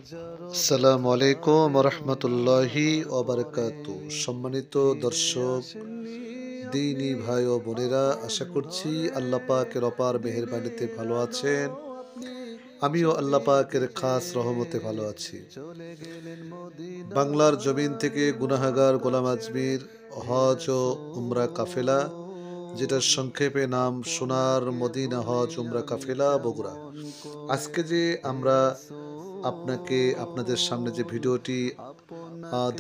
আসসালামু আলাইকুম রহমতুল্লাহি ওবারাকাতু। সম্মানিত দর্শক, দিনী ভাই ও বোনেরা, আশা করছি আল্লাহ পাকের অপার মেহেরবানিতে ভালো আছেন। আমিও আল্লাহ পাকের খাস রহমতে ভালো আছি। বাংলার জমিন থেকে গুনাহগার গোলাম আজমির হজ ও উমরা কাফেলা, যেটার সংক্ষেপে নাম সোনার মদিনা হজ উমরা কাফেলা বগুড়া, আজকে যে আমরা আপনাদের সামনে যে ভিডিওটি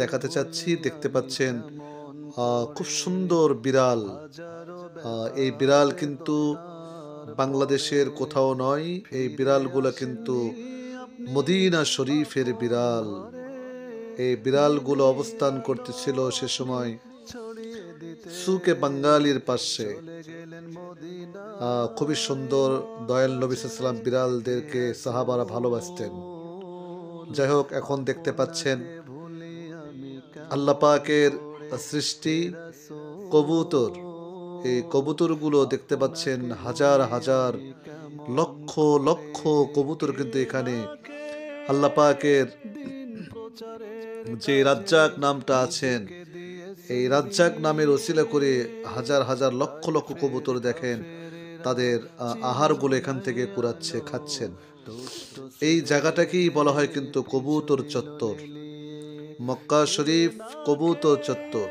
দেখাতে চাচ্ছি, দেখতে পাচ্ছেন খুব সুন্দর বিড়াল। এই বিড়াল কিন্তু বাংলাদেশের কোথাও নয়, এই বিড়ালগুলো কিন্তু মদিনা শরীফের বিড়াল। এই বিড়ালগুলো অবস্থান করতেছিল সে সময় সুকে বাঙ্গালির পাশে। খুবই সুন্দর, দয়াল নবী সাল্লাল্লাহু আলাইহি ওয়াসাল্লাম বিড়ালদেরকে সাহাবারা ভালোবাসতেন। যাই হোক, এখন দেখতে পাচ্ছেন আল্লাহ পাকের সৃষ্টি কবুতর। এই কবুতরগুলো দেখতে পাচ্ছেন হাজার হাজার লক্ষ লক্ষ কবুতর কিন্তু এখানে আল্লাহ পাকের যে রাজ্জাক নামটা আছেন, এই রাজ্জাক নামের ওসিলা করে হাজার হাজার লক্ষ লক্ষ কবুতর দেখেন তাদের আহারগুলো এখান থেকে কুড়াচ্ছে, খাচ্ছেন। এই জায়গাটাকেই বলা হয় কিন্তু কবুতর চত্বর। মক্কা শরীফ কবুতর চত্বর।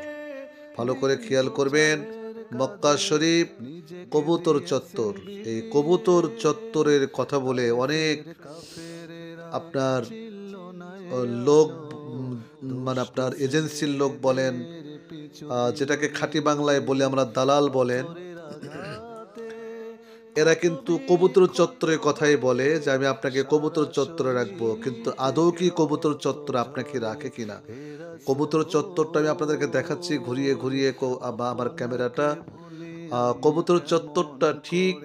ভালো করে খেয়াল করবেন, মক্কা শরীফ কবুতর চত্বর। এই কবুতর চত্বরের কথা বলে অনেক আপনার লোক, মানে আপনার এজেন্সির লোক বলেন, যেটাকে খাঁটি বাংলায় বলে আমরা দালাল বলেন, এরা কিন্তু কবুতর চত্বরের কথাই বলে যে আমি আপনাকে কবুতর চত্বরে রাখবো, কিন্তু আদৌ কি কবুতর চত্বর আপনাকে রাখে কিনা? কবুতর চত্বরটা আমি আপনাদেরকে দেখাচ্ছি ঘুরিয়ে ঘুরিয়ে, আমার ক্যামেরাটা। কবুতর চত্বরটা ঠিক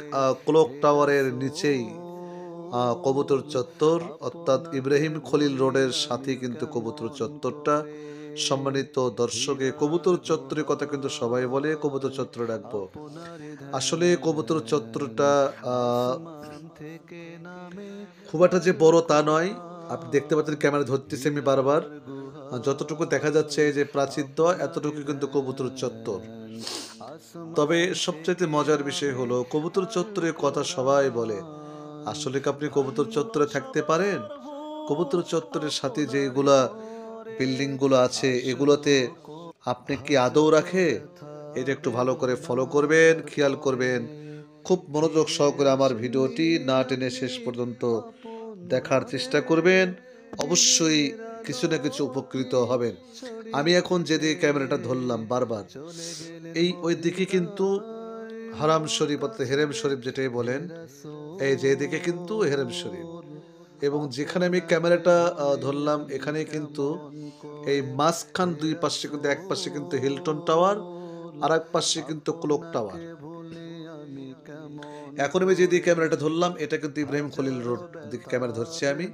ক্লক টাওয়ারের নিচেই কবুতর চত্বর, অর্থাৎ ইব্রাহিম খলিল রোডের সাথে কিন্তু কবুতর চত্বরটা। সম্মানিত দর্শকে, কবুতর চত্বরের কথা কিন্তু সবাই বলে কবুতর চত্বরে রাখবো। আসলে কবুতর চত্বরটা খুব একটা যে বড় তা নয়। আপনি দেখতে পাচ্ছেন, ক্যামেরা ধরতেছি আমি বারবার, যতটুকু দেখা যাচ্ছে যে প্রাচীর দেওয়া, এতটুকু কিন্তু কবুতর চত্বর। তবে সবচেয়ে মজার বিষয় হলো, কবুতর চত্বরের কথা সবাই বলে, আসলে কি আপনি কবুতর চত্বরে থাকতে পারেন? কবুতর চত্বরের সাথে যেগুলা বিল্ডিং গুলো আছে, এগুলোতে আপনি কি আদৌ রাখে? এটা একটু ভালো করে ফলো করবেন, খেয়াল করবেন, খুব মনোযোগ সহকারে আমার ভিডিওটি না টেনে শেষ পর্যন্ত দেখার চেষ্টা করবেন। অবশ্যই কিছু না কিছু উপকৃত হবেন। আমি এখন যেদিকে ক্যামেরাটা ধরলাম বারবার, ওই দিকে কিন্তু হারাম শরীফ অর্থাৎ হেরেম শরীফ যেটাই বলেন, এই যে এদিকে কিন্তু হেরেম শরীফ, এবং যেখানে আমি ক্যামেরাটা ধরলাম এখানে কিন্তু এই মাঝখান দুই পাশে কিন্তু, এক পাশে কিন্তু হিলটন টাওয়ার, আর এক পাশে কিন্তু ক্লক টাওয়ার। এখন আমি যেদিকে ক্যামেরাটা ধরলাম এটা কিন্তু ইব্রাহিম খলিল রোড দিকে ক্যামেরা ধরছি আমি।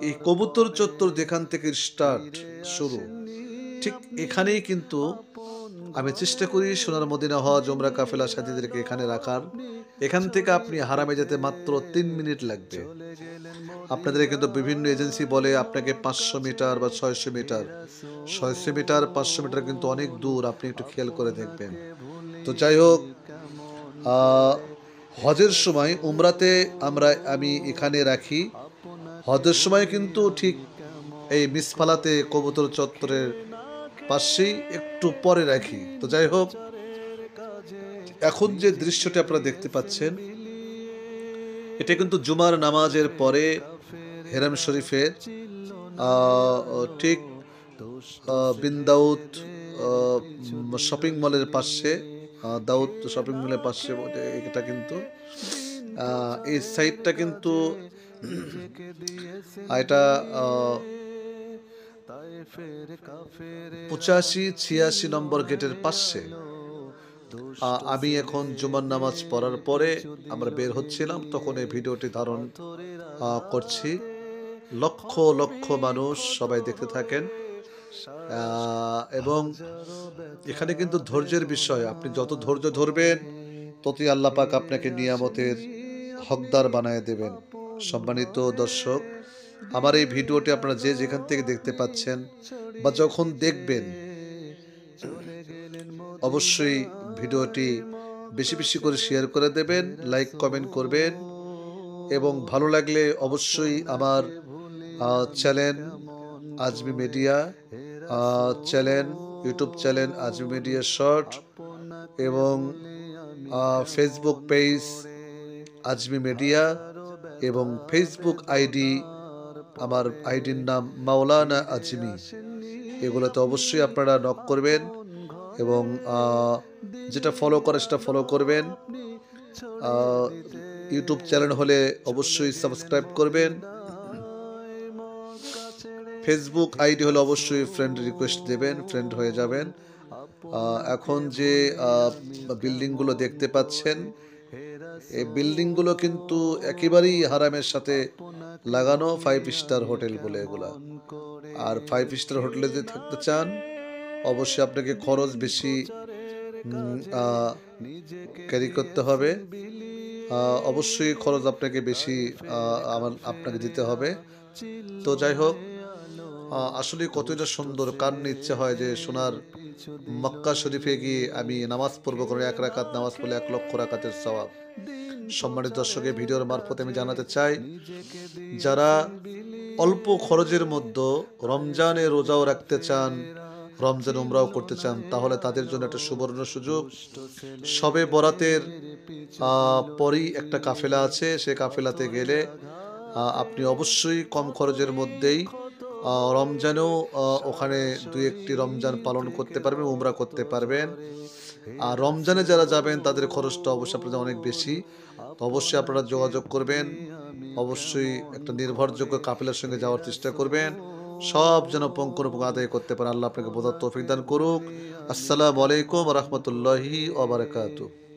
এই কবুতর চত্বর যেখান থেকে স্টার্ট শুরু, ঠিক এখানেই কিন্তু আমি চেষ্টা করি সোনার মদিনা হজ উমরা কাফেলা সাথীদেরকে এখানে রাখার। এখান থেকে আপনি হারামে যেতে মাত্র 3 মিনিট লাগবে। আপনাদের কিন্তু বিভিন্ন এজেন্সি বলে আপনাকে 500 মিটার বা 600 মিটার। 600 মিটার 500 মিটার কিন্তু অনেক দূর, আপনি একটু খেয়াল করে দেখবেন। তো যাই হোক, হজের সময় উমরাতে আমি এখানে রাখি, হজের সময় কিন্তু ঠিক এই মিসফালাতে কবুতর চত্বরের পাশেই একটু পরে রাখি। তো যাই হোক, এখন যে দৃশ্যটি আপনারা দেখতে পাচ্ছেন, এটা কিন্তু জুমার নামাজের পরে হেরাম শরীফের ঠিক বিন দাউদ শপিং মলের পাশে, দাউদ শপিং মলের পাশে এটা কিন্তু এই সাইডটা কিন্তু এটা 85-86 নম্বর গেটের পাশে। আমি এখন জুমার নামাজ পড়ার পরে আমরা বের হচ্ছিলাম, তখন এই ভিডিওটি ধারণ করছি। লক্ষ লক্ষ মানুষ সবাই দেখতে থাকেন, এবং এখানে কিন্তু ধৈর্যের বিষয়। আপনি যত ধৈর্য ধরবেন ততই আল্লাহ পাক আপনাকে নিয়ামতের হকদার বানায় দেবেন। সম্মানিত দর্শক, আমার এই ভিডিওটি আপনারা যে যেখান থেকে দেখতে পাচ্ছেন বা যখন দেখবেন, অবশ্যই ভিডিওটি বেশি বেশি করে শেয়ার করে দেবেন, লাইক কমেন্ট করবেন এবং ভালো লাগলে অবশ্যই আমার channel Azmi media channel, YouTube channel Azmi media short এবং ফেসবুক পেজ আজমি মিডিয়া এবং ফেসবুক আইডি, আমার আইডির নাম মাওলানা আজমি, এগুলোতে অবশ্যই আপনারা নক করবেন এবং যেটা ফলো করে সেটা ফলো করবেন। ইউটিউব চ্যানেল হলে অবশ্যই সাবস্ক্রাইব করবেন। ফেসবুক আইডি হলে অবশ্যই ফ্রেন্ড রিকোয়েস্ট দেবেন, ফ্রেন্ড হয়ে যাবেন। এখন যে বিল্ডিংগুলো দেখতে পাচ্ছেন, এই বিল্ডিংগুলো কিন্তু একেবারেই হারামের সাথে লাগানো 5 স্টার হোটেল বলে এগুলা। আর 5 স্টার হোটেলে যদি থাকতে চান অবশ্যই আপনাকে খরচ বেশি ক্যারি করতে হবে। অবশ্যই খরচ আপনাকে বেশি আপনাকে দিতে হবে। তো যাই হোক, আসলে কতটা সুন্দর, কার ইচ্ছে হয় যে সোনার মক্কা শরীফে গিয়ে আমি নামাজ পড়বো, করে 1 রাকাত নামাজ পড়লে 1 লক্ষ রাকাতের সওয়াব। সম্মানিত দর্শকের ভিডিওর মারফতে আমি জানাতে চাই, যারা অল্প খরচের মধ্যে রমজানে রোজাও রাখতে চান, রমজান উমরাও করতে চান, তাহলে তাদের জন্য একটা সুবর্ণ সুযোগ। শবে বরাতের পরই একটা কাফেলা আছে, সে কাফেলাতে গেলে আপনি অবশ্যই কম খরচের মধ্যেই রমজানেও ওখানে 2-1টি রমজান পালন করতে পারবেন, উমরা করতে পারবেন। আর রমজানে যারা যাবেন তাদের খরচটা অবশ্যই আপনাদের অনেক বেশি। তো অবশ্যই আপনারা যোগাযোগ করবেন, অবশ্যই একটা নির্ভরযোগ্য কাফেলার সঙ্গে যাওয়ার চেষ্টা করবেন। সব যেন পঙ্কুনুপুঙ্খ আদায় করতে পারেন। আল্লাহ আপনাকে বোঝার তৌফিক দান করুক। আসসালামু আলাইকুম ওয়া রাহমাতুল্লাহি ওয়া বারাকাতুহু।